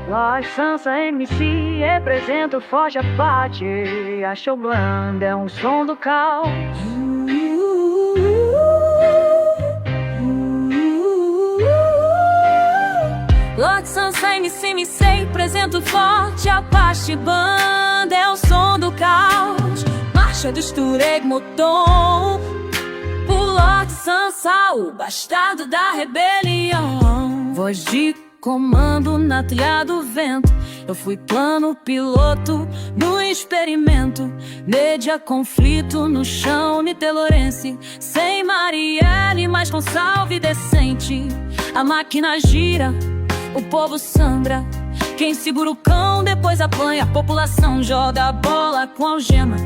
Nós, Sansa MC, representa o forte Apache. A Showband é um som do caos. Lord Sansa MC, me sei, representa o forte Apache. Banda é o som do caos. Marcha do Stureg Moton. O Lord Sansa, o bastardo da rebelião. Voz de comando na trilha do vento. Eu fui plano piloto no experimento. Média conflito no chão nitelorense. Sem Marielle, mas com salve decente. A máquina gira, o povo sangra. Quem segura o cão depois apanha. A população joga a bola com algema.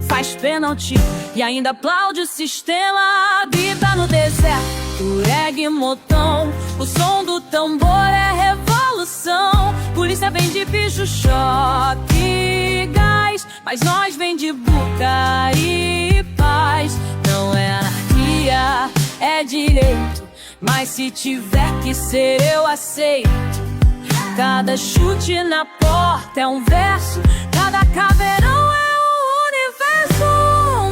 Faz pênalti e ainda aplaude o sistema. Grita no deserto, Tureg Moton. O som do tambor é revolução. Polícia vem de bicho, choque, gás. Mas nós vem de buca e paz. Não é anarquia, é direito. Mas se tiver que ser, eu aceito. Cada chute na porta é um verso. Cada caveirão é um universo.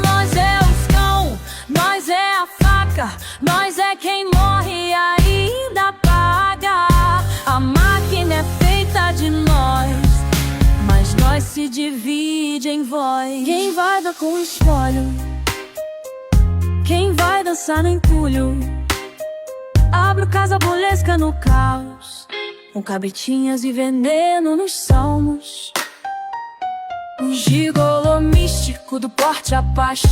Nós é os cão, nós é a faca. Nós é quem morre e ainda paga. A máquina é feita de nós, mas nós se divide em voz. Quem vai dar com espólio? Quem vai dançar no entulho? Abro casa burlesca no caos, com cabritinhas e veneno nos salmos. Um gigolô místico do porte Apache,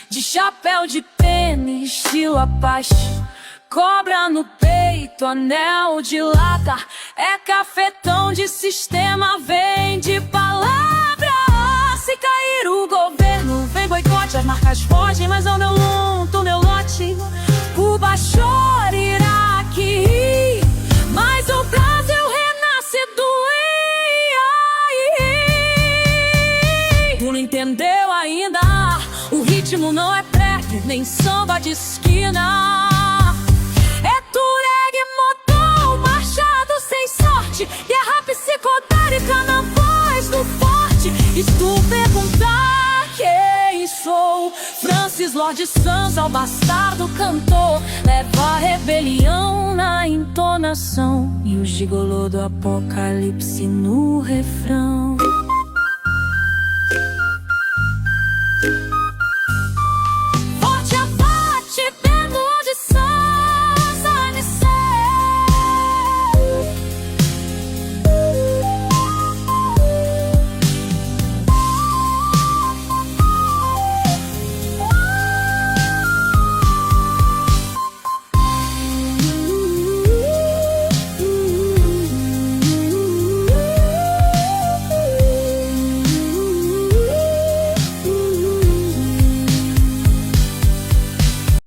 de chapéu de pênis, estilo Apache. Cobra no peito, anel de lata. É cafetão de sistema, vem de palavra. Se cair o governo, vem boicote. As marcas fogem, mas é o meu luto, o meu lote. Cuba chora, Iraque, mas o Brasil renasce do AI. Tu não entendeu ainda? O ritmo não é preg, nem samba de esquina. É Tureg Moton, machado sem sorte. Guerra psicodélica na voz do forte. E se tu perguntar quem sou, Francis Lord Sansa, o bastardo cantor. Leva a rebelião na entonação e o gigolô do apocalipse no refrão.